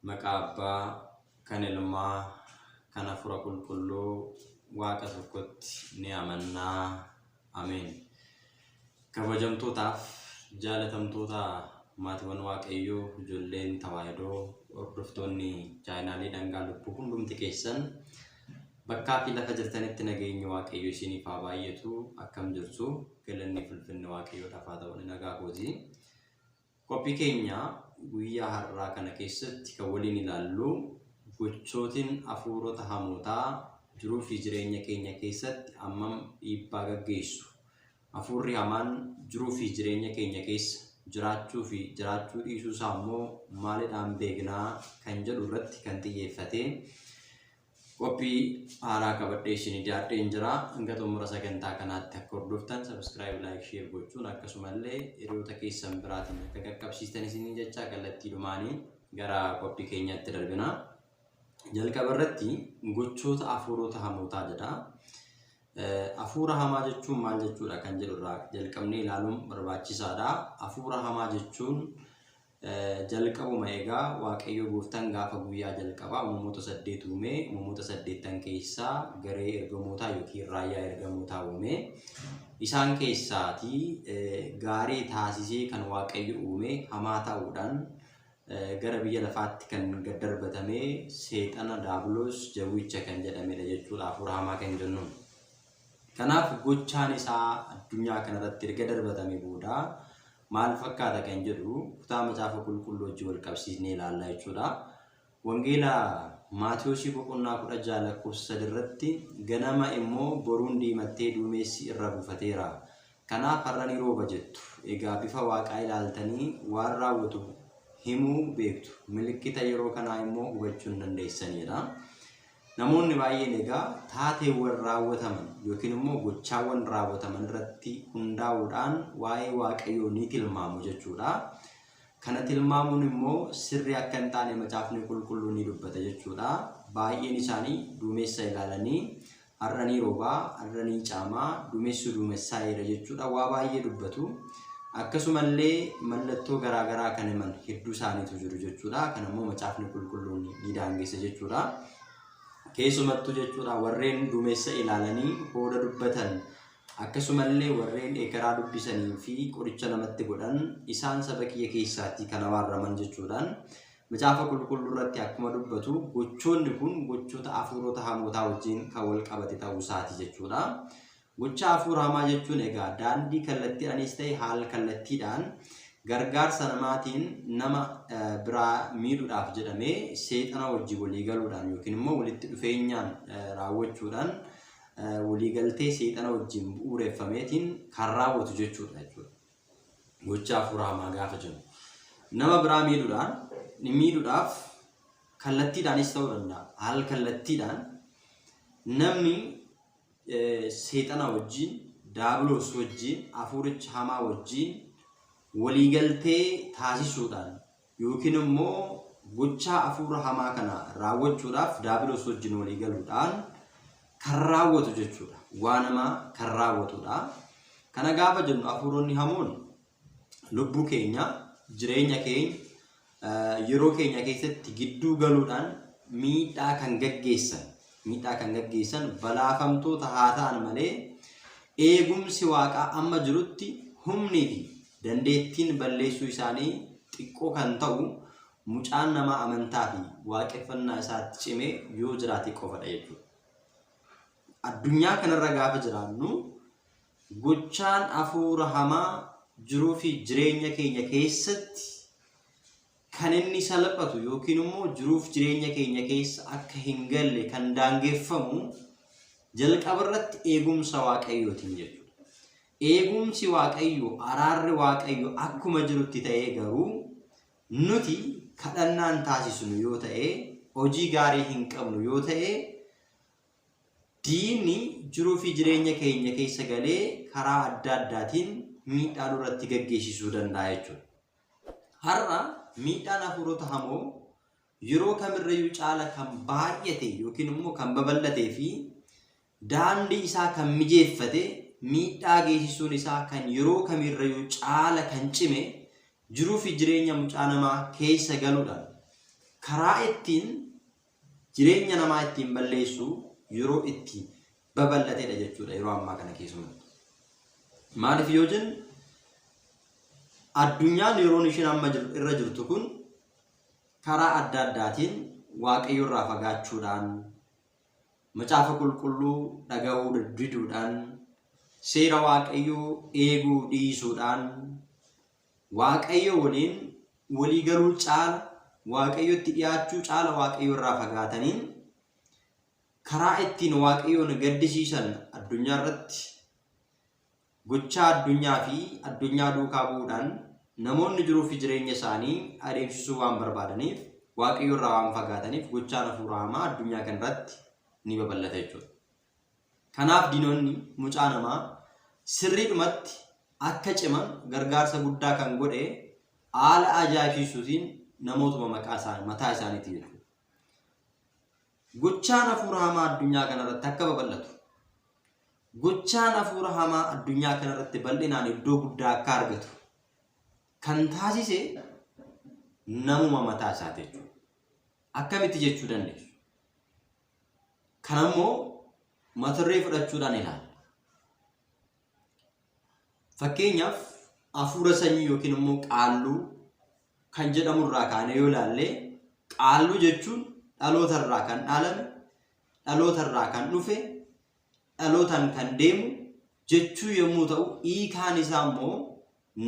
Maqaa kan ilmaa kana fura qulqulluu waaqa tokkotti ni amannaa. Ameen. Kabajamtootaaf jaalatamtoota maatiiwwan waaqayyoo ijoolleen tawaahidoo hordoftoonni chaanaalii dhangaa lubbuu hundumti keessan bakkaa fi lafa jirtanitti nageenya waaqayyoo isiniif haa baay'atu. Akkam jirtu galanni ulfinni waaqayyoodhaaf haa ta'u. Nagaa kooti. Qophii keenya guyyaa har'aa kana keessatti kan waliin ilaallu gochootiin hafuurota hamootaa jiruu fi jireenya keenya keessatti hammam dhiibbaa gaggeessu. Hafuurri hamaan jiruu fi jireenya keenya keessa jiraachuu fi jiraachuu dhiisuu isaa immoo maalidhaan beeknaa kan jedhu irratti kan xiyyeeffate qophii haaraa qabadhee isinii dhiyaadheen jira. Hanga xumura sagantaa kanaatti akka hordoftan subscribe, like, share gochuun akkasumallee hiriyoota keessan biraatiin akka qaqqabsiistan isinii jecha kallattiidhumaanii gara qophii keenyaatti darbina. Jalqaba irratti gochoota hafuurota hamootaa jedha. Hafuura hamaa jechuun maal jechuudha kan jedhu irraa jalqabnee ilaaluun barbaachisaadha. Hafuura hamaa jechuun jalqabuma egaa waaqayyo gooftaan gaafa guyyaa jalqabaa uumamoota 8 uume. Uumamoota 8 keessaa garee ergamootaa yookiin raayyaa ergamootaa uume. Isaan keessaatii gaarii taasisee kan waaqayyo uume hamaa ta'uudhaan gara biyya lafaatti kan gad darbatame seexana daabiloos jawwicha kan jedhamedha jechuudha hafuura hamaa kan jennu. Kanaaf gochaan isaa addunyaa kanarratti erga darbatame booda maal fakkaata kan jedhu kutaa macaafa qulqulluu wajjin wal qabsiisnee ilaalla jechuudha. Wangeela Maatiyos boqonnaa 16 lakkoofsa 3 irratti ganama immoo boruun diimattee duumessi irra buufateera. Kanaaf har'a ni rooba jettu. Egaa bifa waaqaa ilaaltanii waan raawwatu himuu beektu. Milikkita yeroo kanaa immoo hubachuu hin dandeessanidha. Namoonni baay'een egaa taateewwan raawwataman yookiin immoo gochaawwan raawwataman irratti hundaa'uudhaan waa'ee waaqayyoo ni tilmaamu jechuudha. Kana tilmaamuun immoo sirrii akka hin taane macaafni qulqulluun ni dubbata jechuudha. Baay'een isaanii duumessa ilaalanii har'a ni roobaa, har'a ni caamaa, duumessu duumessaa jira jechuudha. Waa baay'ee dubbatu. Akkasumallee mallattoo garaagaraa kan himan hedduu isaaniitu jiru jechuudha. Kana immoo macaafni qulqulluun ni daangessa jechuudha. Keessumattuu jechuudha warreen duumessa ilaalanii hooda dubbatan akkasumallee warreen ekeraa dubbisanii fi qoricha namatti godhan isaan saba kiyya keessaatti kan abaaraman jechuudhaan macaafa qulqulluu irratti akkuma dubbatu gochoonni kun gochoota hafuurota hamootaa wajjin kan wal qabate ta'uu isaati jechuudha. Gocha hafuura hamaa jechuun egaa daandii kallattiidhaanis ta'e haala kallattiidhaan gargaarsa namaatiin nama biraa miidhuudhaaf jedhamee seexana wajjin walii galuudhaan yookiin immoo walitti dhufeenyaan raawwachuudhaan waliigaltee seexana wajjin bu'uureffameetiin kan raawwatu jechuudha. Gocha hafuura hamaa gaafa jennu nama biraa miidhuudhaaf kallattiidhaanis ta'uu danda'a. Haala kallattiidhaan namni seexana wajjin, daabiloos wajjin, hafuuricha hamaa wajjin waliigaltee taasisuudhaan yookiin immoo gochaa hafuura hamaa kana raawwachuudhaaf daabiloos wajjin waliigaluudhaan kan raawwatu jechuudha. Waan namaa kan raawwatudha. Kana gaafa jennu hafuuronni hamoon lubbuu keenya, jireenya keenya, yeroo keenya keessatti gidduu galuudhaan miidhaa kan gaggeessan balaafamtoota haa ta'an malee eegumsi waaqaa amma jirutti humnii fi dandeettiin balleessuu isaanii xiqqoo kan ta'u mucaan namaa amantaa fi waaqeffannaa isaatti cimee yoo jiraate qofadha jechuudha. Addunyaa kanarra gaafa jiraannu gochaan hafuura hamaa jiruu fi jireenya keenya keessatti kan inni salphatu yookiin immoo jiruuf jireenya keenya keessa akka hin galle kan daangeffamu jalqaba irratti eegumsa waaqayyootiin jechuudha. Eegumsi waaqayyo, araarri waaqayyo akkuma jirutti ta'ee garuu nuti kadhannaan taasisnu yoo ta'e, hojii gaarii hin qabnu yoo ta'e, diinni jiruu fi jireenya keenya keessa galee karaa adda addaatiin miidhaa irratti gaggeessisuu danda'a jechuudha. Har'a miidhaan hafuurota hamoo yeroo kamirrayyuu caala kan baay'ate yookiin immoo kan babal'atee fi daandii isaa kan mijeeffate miidhaa geessisuun isaa kan yeroo kamirrayyuu caala kan cime jiruu fi jireenya mucaa namaa keessa galuudhaan karaa ittiin jireenya namaa ittiin balleessu yeroo itti babal'atedha jechuudha yeroo ammaa kana keessumatti. Maaliif yoo jennu addunyaan yeroon isheen amma irra jirtu kun karaa adda addaatiin waaqayyo irraa fagaachuudhaan macaafa qulqulluu dhaga'uu diduudhaan seera waaqayyoo eeguu dhiisuudhaan waaqayyo waliin walii galuu caala waaqayyotti dhiyaachuu caala waaqayyo irraa fagaataniin karaa ittiin waaqayyoon gaddisiisan addunyaa irratti gochaa addunyaa fi addunyaa duukaa bu'uudhaan namoonni jiruu fi jireenya isaanii adeemsisuu waan barbaadaniif waaqayyo irraa waan fagaataniif gochaan hafuura hamaa addunyaa kanarratti ni babal'ata jechuudha. Kanaaf diinonni mucaa namaa sirriidhumatti akka ciman gargaarsa guddaa kan godhe haala ajaa'ibsiisuutiin namootuma mataa isaaniitti jechuudha. Gochaan hafuura hamaa addunyaa kanarratti akka babal'atu gochaan hafuura hamaa addunyaa kanarratti bal'inaan iddoo guddaa akka argatu kan taasise namuma mataa isaati jechuudha. Akkamitti jechuu dandeessu? Kanammoo mata-duree fudhachuudhaan ilaalla. Fakkeenyaaf hafuura sanyii yookiin immoo qaalluu kan jedhamu irraa kaanee yoo ilaalle qaalluu jechuun dhaloota irraa kan dhalame, dhaloota irraa kan dhufe, dhalootaan kan deemu jechuu yommuu ta'u, hiikaan isaa immoo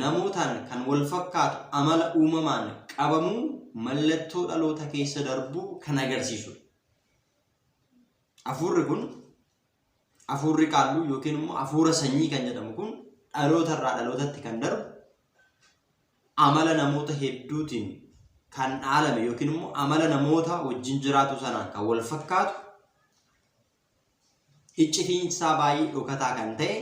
namootaan kan wal fakkaatu amala uumamaan qabamuu mallattoo dhaloota keessa darbuu kan agarsiisudha. Hafuurri kun hafuurri qaalluu yookiin immoo hafuura sanyii kan jedhamu kun dhaloota irraa dhalootatti kan darbu amala namoota hedduutiin kan dhaalame yookiin immoo amala namoota wajjin jiraatu sanaan kan wal fakkaatu iccitiinsaa baay'ee dhokataa kan ta'e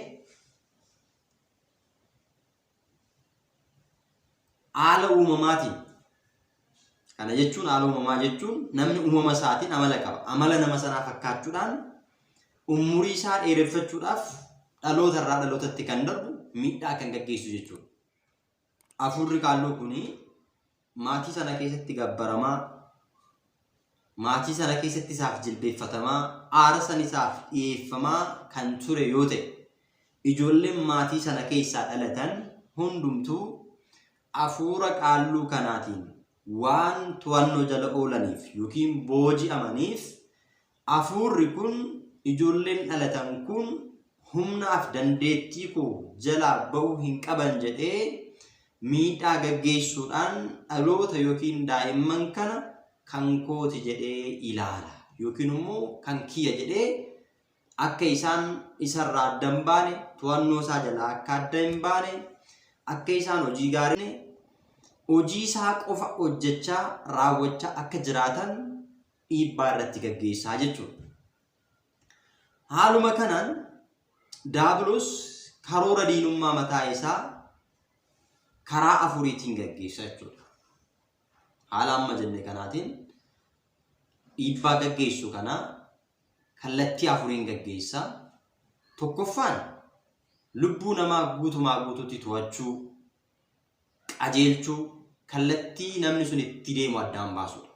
haala uumamaatiin. Kana jechuun haala uumamaa jechuun namni uumama isaatiin amala qaba. Amala nama sanaa fakkaachuudhaan umurii isaa dheereffachuudhaaf dhaloota irraa dhalootatti kan darbu miidhaa kan gaggeessu jechuudha. Hafuurri qaalluu kun maatii sana keessatti gabbaramaa, maatii sana keessatti isaaf jilbeeffatamaa, aara san isaaf dhiyeeffamaa kan ture yoo ta'e, ijoolleen maatii sana keessaa dhalatan hundumtuu hafuura qaalluu kanaatiin waan to'annoo jala oolaniif yookiin booji'amaniif hafuurri kun ijoolleen dhalatan kun humnaaf dandeettii koo jalaa ba'uu hin qaban jedhee miidhaa gaggeessuudhaan dhaloota yookiin daa'imman kana kan kooti jedhee ilaala yookiin immoo kan kiyya jedhee akka isaan isarraa adda hin baane to'annoo isaa jalaa akka adda hin baane akka isaan hojii gaarii hojii isaa qofa hojjechaa raawwachaa akka jiraatan dhiibbaa irratti gaggeessaa jechuudha. Haaluma kanaan Daabiloos karoora diinummaa mataa isaa karaa afuriitiin gaggeessa jechuudha. Haala amma jenne kanaatiin dhiibbaa gaggeessu kana kallattii afuriin gaggeessa. Tokkoffaan lubbuu namaa guutumaa guutuutti to'achuu, qajeelchuu, kallattii namni sun itti deemu addaan baasudha.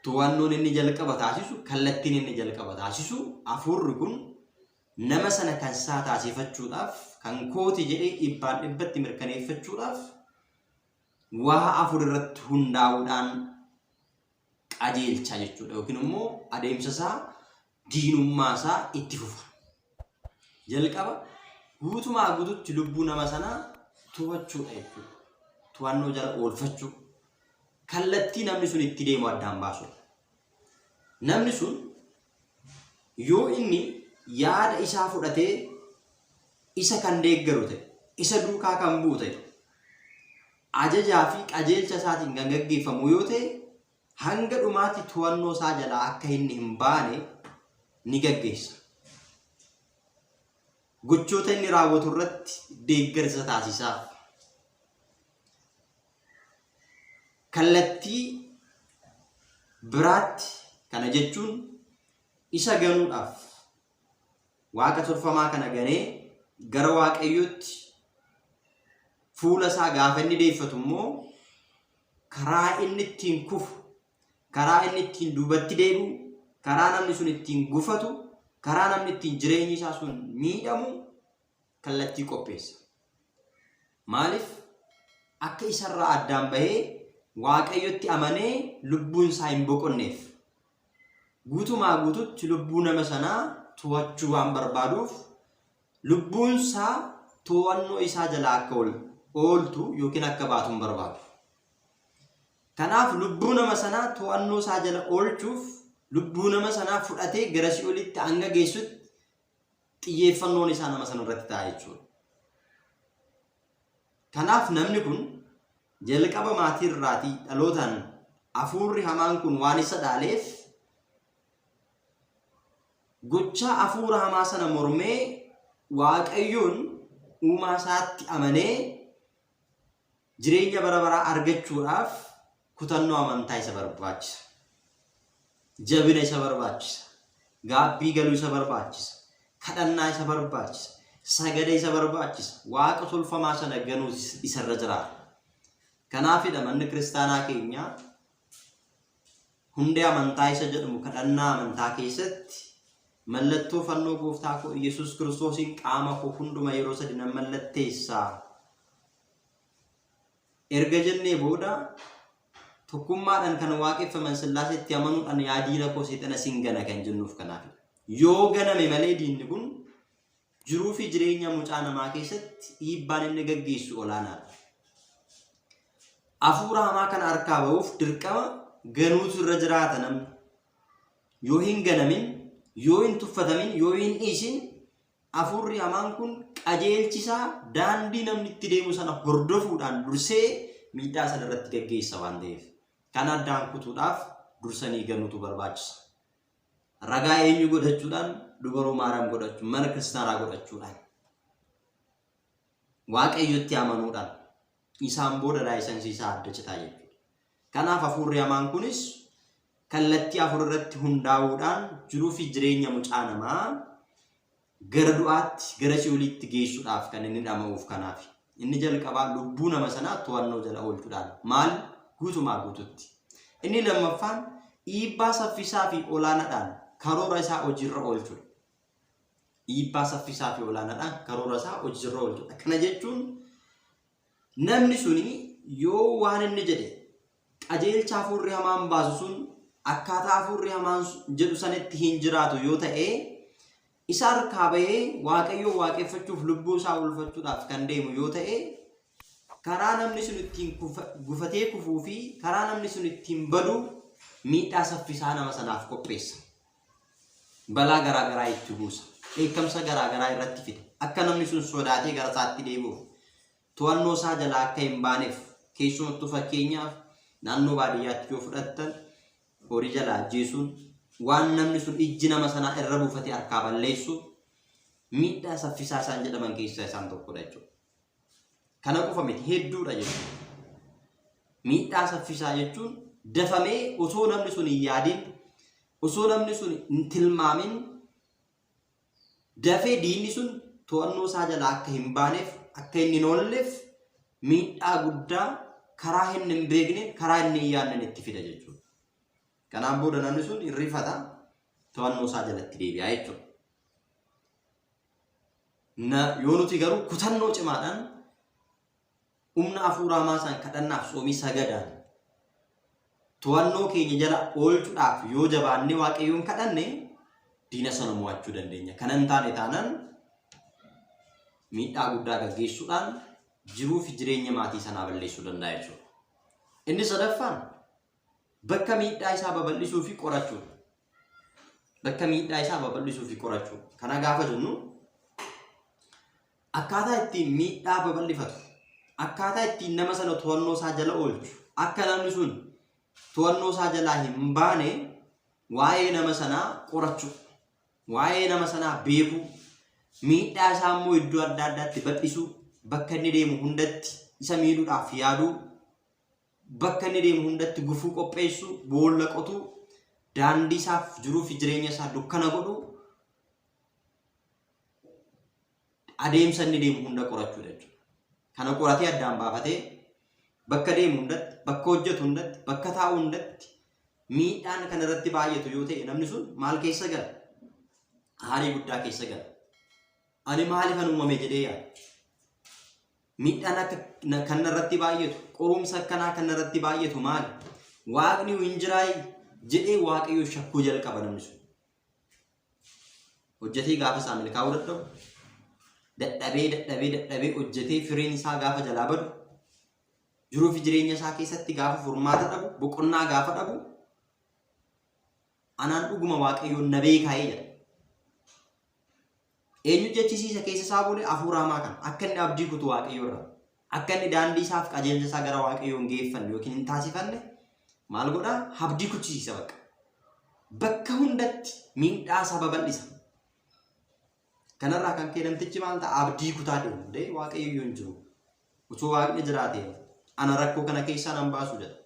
To'annoon inni jalqaba taasisu, kallattiin inni jalqaba taasisu, hafuurri kun nama sana kan isaa taasifachuudhaaf, kan kooti jedhee dhibbaan dhibbatti mirkaneeffachuudhaaf waa afur irratti hundaa'uudhaan qajeelcha jechuudha. Yookiin immoo adeemsa isaa, diinummaa isaa itti fufa. Jalqaba guutumaa guututti lubbuu nama sanaa to'achuudha jechuudha. To'annoo jala oolfachuu. Kallattii namni sun itti deemu addaan baasudha. Namni sun yoo inni yaada isaa fudhatee isa kan deeggaru ta'e, isa duukaa kan bu'u ta'e, ajajaa fi qajeelcha isaatiin kan gaggeeffamu yoo ta'e, hanga dhumaatti to'annoo isaa jalaa akka inni hin baane ni gaggeessa. Gochoota inni raawwatu irratti deeggarsa taasisaaf. kallattii biraatti kana jechuun isa ganuudhaaf waaqa tolfamaa kana ganee gara waaqayyootti fuula isaa gaafa inni deeffatu immoo karaa inni ittiin kufu, karaa inni ittiin duubatti deebi'u, karaa namni sun ittiin gufatu, karaa namni ittiin jireenyi isaa sun miidhamu kallattii qopheessa. Maaliif? Akka isarraa addaan bahee waaqayyotti amanee lubbuun isaa hin boqonneef. Guutumaa guututti lubbuu nama sanaa to'achuu waan barbaaduuf lubbuun isaa to'annoo isaa jalaa akka ooltu yookiin akka baatu hin barbaadu. Kanaaf lubbuu nama sanaa to'annoo isaa jala oolchuuf lubbuu nama sanaa fudhatee gara si'oolitti hanga geessutti xiyyeeffannoon isaa nama sana irratti ta'a jechuudha. Kanaaf namni kun jalqaba maatii irraatii dhalootaan hafuurri hamaan kun waan isa dhaaleef gochaa hafuura hamaa sana mormee waaqayyoon uumaa isaatti amanee jireenya bara baraa argachuudhaaf kutannoo amantaa isa barbaachisa. Jabina isa barbaachisa. Gaabbii galuu isa barbaachisa. Kadhannaa isa barbaachisa. Sagada isa barbaachisa. Waaqa tolfamaa sana ganuu isarra jiraata. Kanaafidha manni kiristaanaa keenya hundee amantaa isa jedhamu kadhannaa amantaa keessatti mallattoo fannoo gooftaa koo Yesuus Kiristoosiin qaama koo hunduma yeroo sadi nan mallatteessaa. Erga jennee booda tokkummaadhaan kan waaqeffaman Sillaaseetti amanuudhaan yaadiira koo seexana sin gana kan jennuuf kanaaf. Yoo ganame malee diinni kun jiruu fi jireenya mucaa namaa keessatti dhiibbaan inni gaggeessu olaanaadha. Hafuura hamaa kana harkaa ba'uuf dirqama ganuutu irra jiraata namni. Yoo hin ganamin, yoo hin tuffatamin, yoo hin dhiisin hafuurri hamaan kun qajeelchisaa daandii namni itti deemu sana hordofuudhaan dursee miidhaa sana irratti gaggeessa waan ta'eef. Kan addaan kutuudhaaf dursanii ganuutu barbaachisa. Ragaa eenyu godhachuudhaan? Dubaroo Maariyaam godhachuun, mana kiristaanaa godhachuudhaan, waaqayyotti amanuudhaan isaan booda laayisansiisaa adda citaa jechuudha. Kanaaf hafuurri hamaan kunis kallattii afur irratti hundaa'uudhaan jiruu fi jireenya mucaa namaa gara du'aatti, gara si'oolitti geessuudhaaf kan inni dhama'uuf kanaaf. Inni jalqabaa lubbuu nama sanaa to'annoo jala oolchuudhaan maal guutumaa guututti. Inni lammaffaan dhiibbaa saffisaa fi olaanaadhaan karoora isaa hojiirra oolchuudha. Dhiibbaa saffisaa fi olaanaadhaan karoora isaa hojiirra oolchuudha. Kana jechuun namni suni yoo waan inni jedhe qajeelcha hafuurri hamaan baasu sun akkaataa hafuurri hamaan jedhu sanitti hin jiraatu yoo ta'e isa harkaa bahee waaqayyoo waaqeffachuuf lubbuu isaa oolfachuudhaaf kan deemu yoo ta'e karaa namni sun ittiin gufatee kufuu fi karaa namni sun ittiin badu miidhaa saffisaa nama sanaaf qopheessa. Balaa garaa garaa itti buusa. Dheekkamsa garaa garaa irratti fida. Akka namni sun sodaatee gara isaatti deebi'uuf to'annoo isaa jalaa akka hin baaneef keessumattuu fakkeenyaaf naannoo baadiyyaatti yoo fudhattan horii jalaa ajjeesuun waan namni sun ijji nama sanaa irra buufatee harkaa balleessu miidhaa saffisaa isaan jedhaman keessaa isaan tokkodha jechuudha. Kana qofa miti hedduudha jechuudha. Miidhaa saffisaa jechuun dafamee osoo namni sun hin yaadin, osoo namni sun hin tilmaamin dafee diinni sun to'annoo isaa jalaa akka hin baaneef, akka inni hin oolleef miidhaa guddaa karaa hin beekne, karaa inni hin yaadne itti fida jechuudha. Kanaan booda namni sun hirrifata to'annoo isaa jalatti deebi'a jechuudha. Yoo nuti garuu kutannoo cimaadhaan humna hafuura hamaa isaan kadhannaaf soomii sagadaan to'annoo keenya jala oolchuudhaaf yoo jabaannee waaqayyoon kadhanne diina sana mo'achuu dandeenya. Kana hin taane taanaan miidhaa guddaa gaggeessuudhaan jiruu fi jireenya maatii sanaa balleessuu danda'a jechuudha. Inni sadaffaan bakka miidhaa isaa babal'isuu fi qorachuudha. Bakka miidhaa isaa babal'isuu fi qorachuudha. Kana gaafa jennu akkaataa ittiin miidhaa babal'ifatu, akkaataa ittiin nama sana to'annoo isaa jala oolchu, akka namni sun to'annoo isaa jalaa hin baane waa'ee nama sanaa qorachuu, waa'ee nama sanaa beekuu, miidhaa isaa immoo iddoo adda addaatti bal'isuu, bakka inni deemu hundatti isa miidhuudhaaf yaaduu, bakka inni deemu hundatti gufuu qopheessu, boolla qotu, daandii isaaf jiruu fi jireenya isaa dukkana godhu, adeemsa inni deemu hunda qorachuudha jechuudha. Kana qoratee addaan baafatee bakka deemu hundatti, bakka hojjetu hundatti, bakka taa'u hundatti miidhaan kan irratti baay'atu yoo ta'e namni sun maal keessa gala? Haarii guddaa keessa gala. Ani maaliifan uumame jedhee yaada? Miidhaan akka kan irratti baay'atu, qorumsa akkanaa kan irratti baay'atu maali? Waaqni hin jiraa jedhee Waaqayyo shakkuu jalqaba namni sun. Hojjetee gaafa isaa milkaa'uu dadhabu, dadhabee hojjetee firiin isaa gaafa jalaa badu, jiruu fi jireenya isaa keessatti gaafa furmaata dhabu, boqonnaa gaafa dhabu, anaan dhuguma Waaqayyoon na beekaa'ee jedha. Eenyu jechisiisa keessa isaa bulee hafuura hamaa kan akka inni abdii kutu Waaqayyo irraa, akka inni daandii isaaf qajeelcha isaa gara Waaqayyoon geeffanne yookiin hin taasifanne maal godhaa? Abdii kuchisiisa bakka. Bakka hundatti miidhaa saba bal'isa. Kanarraa kan ka'e namtichi maal ta'a? Abdii kutaa deemu. Waaqayyo hin jiru. Osoo Waaqni jiraatee ana rakkoo kana keessaa nan baasu jedha.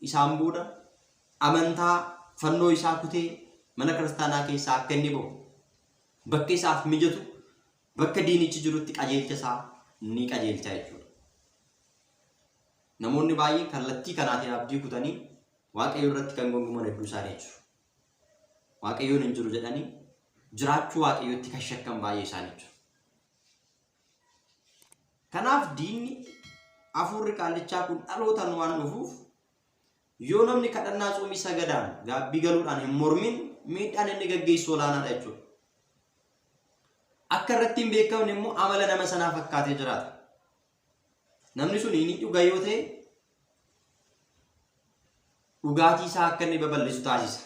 Isaan booda amantaa fannoo isaa kutee mana kiristaanaa keessaa akka inni ba'u, bakka isaaf mijatu, bakka diinichi jirutti qajeelcha isaa ni qajeelcha jechuudha. Namoonni baay'een kallattii kanaatiin abdii kutanii Waaqayyo irratti kan gonguman hedduu isaanii jiru. Waaqayyoon hin jiru jedhanii jiraachuu Waaqayyootti kan shakkan baay'ee isaanii jiru. Kanaaf diinni hafuurri qaallichaa kun dhalootaan waan dhufuuf yoo namni kadhannaa tsoomii sagadaan gaabbii galuudhaan hin mormin miidhaan inni gaggeessu olaanaadha jechuudha. Akka irratti hin beekamne immoo amala nama sanaa fakkaatee jiraata. Namni sun inni dhuga yoo ta'e dhugaatii isaa akka inni babal'isu taasisa.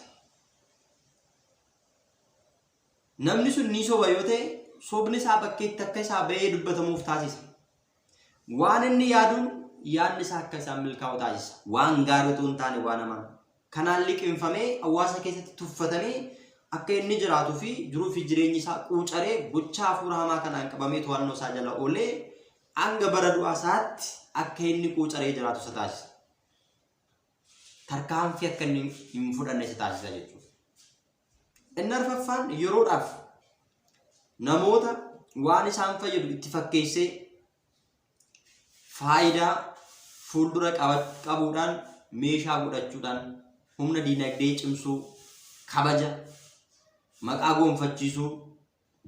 Namni sun ni soba yoo ta'e sobni isaa bakkeetti akka isaa ba'ee dubbatamuuf taasisa. Waan inni yaaduun yaadni isaa akka isaan milkaa'u taasisa. Waan gaarii otoo hin taane waan hamaa. Kanaan liqinfamee hawaasa keessatti tuffatamee akka inni jiraatuu fi jiruu fi jireenyi isaa quucaree gochaa hafuura hamaa kanaan qabamee to'annoo isaa jala oolee hanga bara du'aa isaatti akka inni quucaree jiraatu isa taasisa. Tarkaanfii akka inni hin fudhanne isa taasisa jechuudha. Inni arfaffaan yeroodhaaf namoota waan isaan fayyadu itti fakkeessee faayidaa fuuldura qabuudhaan meeshaa godhachuudhaan humna diinagdee cimsuu, kabaja, maqaa goonfachiisuu,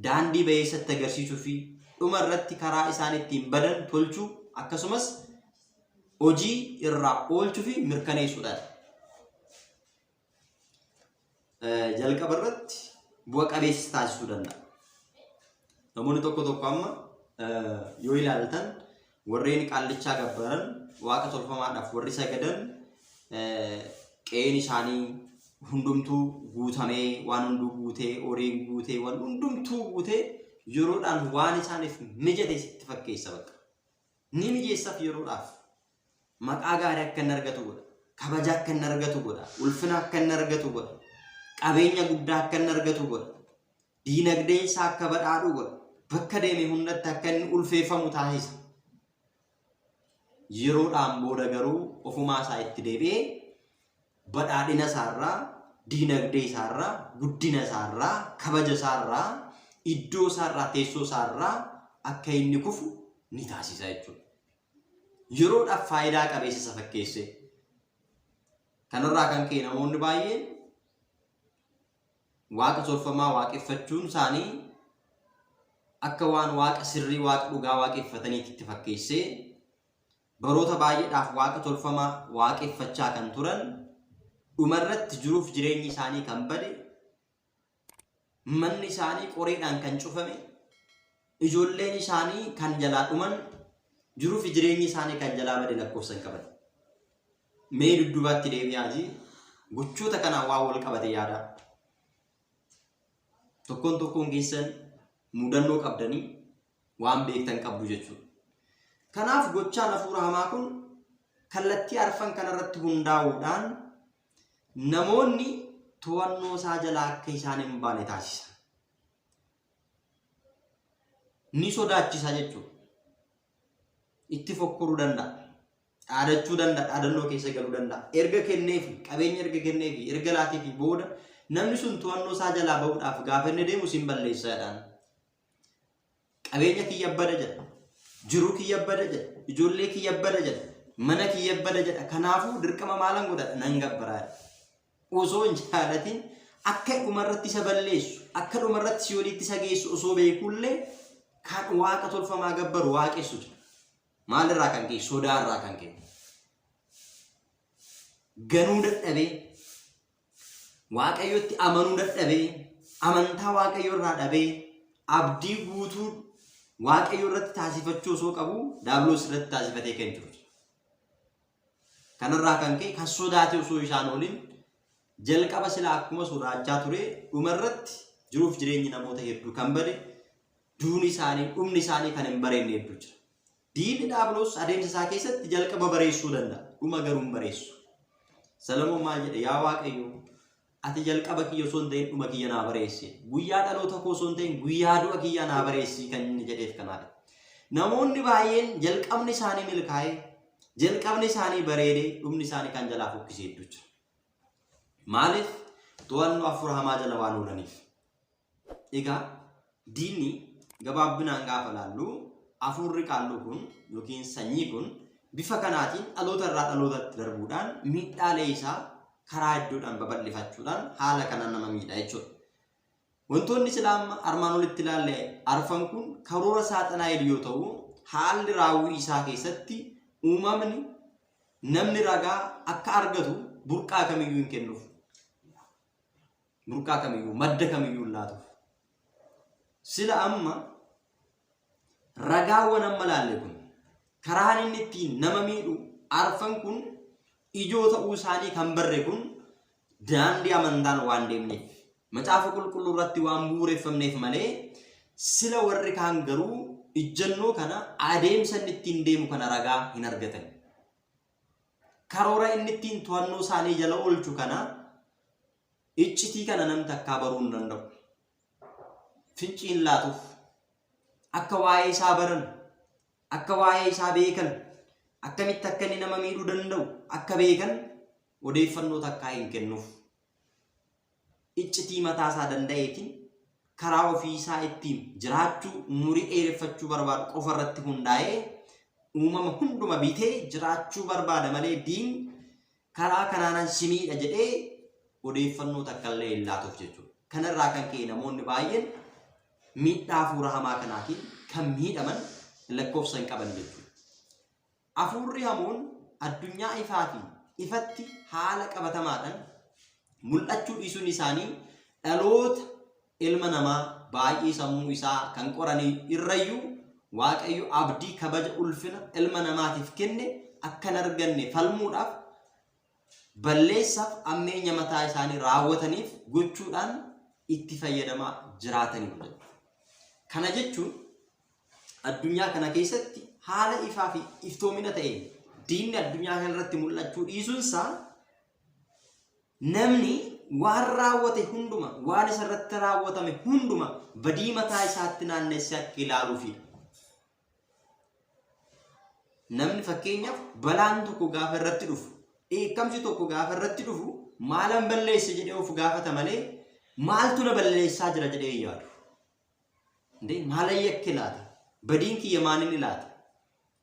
daandii ba'eessatti agarsiisuu fi dhuma irratti karaa isaan ittiin badan tolchuu akkasumas hojii irraa oolchuu fi mirkaneessuudhaan. Jalqaba irratti bu'a qabeessa taasisuu danda'a. Namoonni tokko amma yoo ilaaltan warreen qaallichaa gabbaran waaqa tolfamaadhaaf warri sagadan qe'een isaanii hundumtuu guutamee waan hunduu guutee horiin guutee waan hundumtuu guutee yeroodhaan waan isaaniif mijate sitti fakkeessa bakka. Ni mijeessaaf yeroodhaaf maqaa gaarii akka inni argatu godha, kabaja akka inni argatu godha, ulfina akka inni argatu godha, qabeenya guddaa akka inni argatu godha, diinagdeen isaa akka badhaadhu godha, bakka deeme hundatti akka inni ulfeeffamu taasisa. Yeroodhaan booda garuu ofumaa isaa itti deebi'ee badhaadhina isaarraa, diinagdee isaarraa, guddina isaarraa, kabaja isaarraa, iddoo isaarraa, teessoo isaarraa akka inni kufu ni taasisa jechuudha. Yeroodhaaf faayidaa qabeessa isa fakkeesse. Kanarraa kan ka'e namoonni baay'een waaqa tolfamaa waaqeffachuun isaanii akka waan waaqa sirrii, waaqa dhugaa waaqeffataniitti itti fakkeessee baroota baay'eedhaaf waaqa tolfamaa waaqeffachaa kan turan dhumarratti jiruuf jireenyi isaanii kan bade, manni isaanii qoreedhaan kan cufame, ijoolleen isaanii kan jalaa dhuman, jiruuf jireenyi isaanii kan jalaa bade lakkoofsan qaban. Mee duddubaatti deebi'aatii gochoota kanaan waa wal qabate yaada. Tokkoon keessan mudannoo qabdanii waan beektan qabdu jechuudha. Kanaaf gochaan hafuura hamaa kun kallattii arfan kanarratti hundaa'uudhaan namoonni to'annoo isaa jalaa akka isaan hin baane taasisa. Ni sodaachisa jechuudha. Itti fokkoruu danda'a. dhaadachuu danda'a, dhaadannoo keessa galuu danda'a. Erga kenneefi qabeenya erga kenneefi erga laateefi booda namni sun to'annoo isaa jalaa bahuudhaaf gaafa inni deemu sin balleessaadhaan. Qabeenya kiyya bada jedha, jiruu kiyya bada jedha, ijoollee kiyya bada jedha, mana kiyya bada jedha. Kanaafuu dirqama maalan godha nan gabbaraadha. Osoo hin jaalatin akka dhumarratti isa balleessu, akka dhumarratti si walitti isa geessu osoo beekullee kan waaqa tolfamaa gabbaru waaqessu jira. Maalirraa kan ka'e? Sodaarraa kan ka'e. Ganuu dadhabee, waaqayyotti amanuu dadhabee, amantaa waaqayyo irraa dhabee, abdii guutuu waaqayyo irratti taasifachuu osoo qabu diiyaabiloos irratti taasifatee kan jiru. Kanarraa kan ka'e kan sodaate osoo isaan oliin jalqaba sila akkuma sodaachaa ture dhumarratti jiruuf jireenyi namoota hedduu kan bade, duuni isaanii, dhumni isaanii kan hin bareenye hedduu jira. Diinni diiyaabiloos adeemsa isaa keessatti jalqaba bareessuu danda'a, dhuma garuu hin bareessu. Salamoon maal jedhe? Yaa Waaqayyo, ati jalqaba kiyya osoo hin ta'in dhuma kiyya naa bareessi. Guyyaa dhaloota koo osoo hin ta'in guyyaa du'a kiyya naa bareessi kan inni jedheef kanaadha. Namoonni baay'een jalqabni isaanii milkaa'ee, jalqabni isaanii bareedee, dhumni isaanii kan jalaa fokkisee hedduu jira. Maaliif? To'annoo afur hamaa jala waan oolaniif. Egaa diinni gabaabbinaan gaafa laallu afurri qaalluu kun yookiin sanyii kun bifa kanaatiin dhaloota irraa dhalootatti darbuudhaan miidhaalee isaa karaa hedduudhaan babal'ifachuudhaan haala kanaan nama miidha jechuudha. Wantoonni silaa armaan olitti ilaalle arfan kun karoora saaxanaa'el yoo ta'u, haalli raawwii isaa keessatti uumamni namni ragaa akka argatu burqaa kamiyyuu hin kennuuf. Burqaa kamiyyuu, madda kamiyyuu hin laatuuf. Sila amma ragaawwan amma laalle kun karaan inni ittiin nama miidhu arfan kun ijoo ta'uu isaanii kan barre kun daandii amantaan waan deemneef, macaafa qulqulluu irratti waan bu'uureffamneef malee sila warri kaan garuu ijjannoo kana adeemsa inni ittiin deemu kana ragaa hin argatan. Karoora inni ittiin to'annoo isaanii jala oolchu kana iccitii kana namni takkaa baruu hin danda'u. Finciin laatuuf akka waa'ee isaa baran, akka waa'ee isaa beekan, akkamitti akka inni nama miidhuu danda'u akka beekan odeeffannoo takkaa hin kennuuf. Iccitii mataa isaa danda'eetiin karaa ofii isaa ittiin jiraachuu, umurii dheereffachuu barbaadu qofa irratti hundaa'ee uumama hunduma bitee jiraachuu barbaada malee diin karaa kanaan si miidha jedhee odeeffannoo takka illee hin laatuuf jechuudha. Kanarraa kan ka'e namoonni baay'een miidhaa hafuura hamaa kanaatiin kan miidhaman lakkoofsa hin qaban jechuudha. Hafuurri hamoon addunyaa ifaa fi ifatti haala qabatamaadhaan mul'achuu dhiisuun isaanii dhaloota ilma namaa baay'ee sammuu isaa kan qoranii irrayyuu Waaqayyo abdii kabaja ulfina ilma namaatiif kenne akka hin arganne falmuudhaaf balleessaaf ammeenya mataa isaanii raawwataniif gochuudhaan itti fayyadamaa jiraataniiru. Kana jechuun addunyaa kana keessatti haala ifaa fi iftoomina ta'een diinni addunyaa kana irratti mul'achuu dhiisuunsaa namni waan raawwate hunduma, waan isa irratti raawwatame hunduma badii mataa isaatti naannessee akka ilaaluufidha. Namni fakkeenyaaf balaan tokko gaafa irratti dhufu, dheekkamsi tokko gaafa irratti dhufu maalan balleesse jedhee of gaafata malee maaltu na balleessaa jira jedhee yaadu. Maala yakki laata? Badiin kiyya maalin ilaata?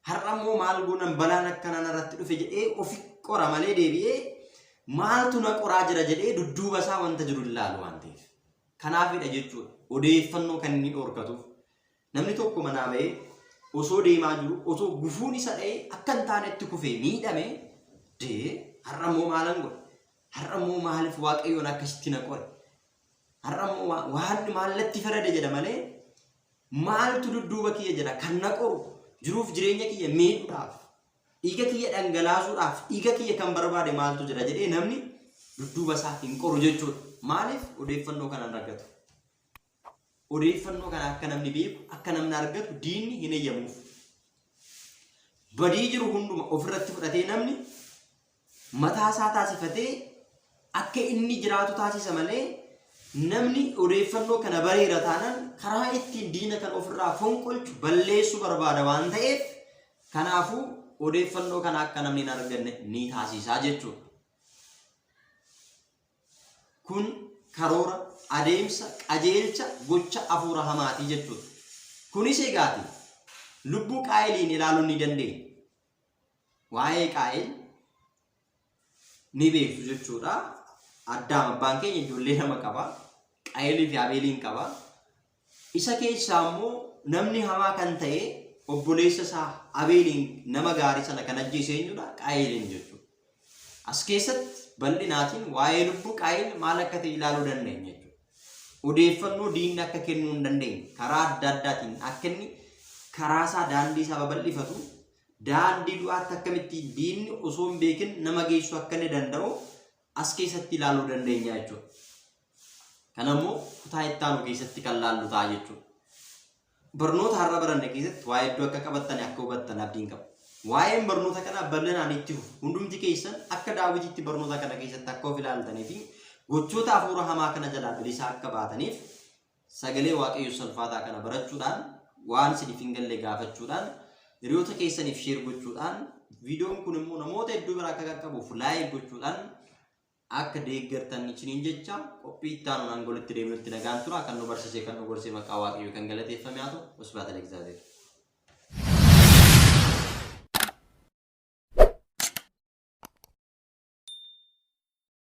Har'a immoo maal goonan balaan akkanaan irratti dhufe jedhee ofi qora malee deebi'ee maaltu na qoraa jira jedhee dudduuba isaa wanta jiru ilaalu waan ta'eef. Kanaafidha jechuudha. Odeeffannoo kan inni dhorkatuuf. Namni tokko manaa ba'ee osoo deemaa jiru, osoo gufuun isa dha'ee akka hin taanetti kufee miidhamee har'a immoo maalan godhe? Har'a immoo maaliif Waaqayyoon akkasitti na qore? Har'a immoo waan maallatti farade jedha malee maaltu dudduuba kiyya jira kan na qoru jiruuf jireenya kiyya miidhuudhaaf, dhiiga kiyya dhangalaasuudhaaf, dhiiga kiyya kan barbaade maaltu jira jedhee namni dudduuba isaa hin qoru jechuudha. Maaliif? Odeeffannoo kana argatu. Odeeffannoo kana akka namni beeku, akka namni argatu diinni hin eeyyamuuf. Badii jiru hunduma ofirratti fudhatee namni mataa isaa taasifatee akka inni jiraatu taasisa malee namni odeeffannoo kana bareera taanaan karaa ittiin diina kan ofirraa fonqolchu balleessuu barbaada waan ta'eef kanaafuu odeeffannoo kana akka namni hin arganne ni taasisaa jechuudha. Kun karoora adeemsa qajeelcha gocha hafuura hamaatii jechuudha. Kunis egaati lubbuu qaayiliin ilaaluun ni dandeenya. Waa'ee qaayil ni beektu jechuudha. Addaam abbaan keenya ijoollee nama qaba. Qaayilii fi Abeeliin qaba. Isa keessaa immoo namni hamaa kan ta'e obboleessa isaa Abeeliin nama gaarii sana kan ajjeese eenyudha? Qaayiliin jechuudha. As keessatti bal'inaatiin waa'ee lubbuu qaayil maal akka ta'e ilaaluu dandeenya jechuudha. Odeeffannoo diinni akka kennuu hin dandeenye karaa adda addaatiin akka inni karaa isaa daandii isaa babal'ifatu daandii du'aatti akkamitti diinni osoo hin beekin nama geessu akka inni danda'u as keessatti ilaaluu dandeenya jechuudha. Kanammoo kutaa itti aanu keessatti kan laallu ta'a jechuudha. Barnoota har'a baranne keessatti waa'ee iddoo akka qabattan akka hubattan abdiin qaba. Waa'een barnoota kana bal'inaan itti hundumti keessan akka daawwitiitti barnoota kana keessatti akka of ilaaltanii fi gochoota hafuura hamaa kana jalaa bilisaa akka baataniif sagalee waaqayyo salphaataa kana barachuudhaan waan isiniif hin galle gaafachuudhaan hiriyoota keessaniif sheer gochuudhaan viidiyoon kun immoo namoota hedduu bira akka qaqqabuuf laayik gochuudhaan akka deeggartan isiniin jecha qophii itti aanuun angolitti deemnutti nagaan tura kan nu barsiise kan nu gorsee maqaa waaqayyo kan galateeffame haa ta'u wasbaata Egzaabeer.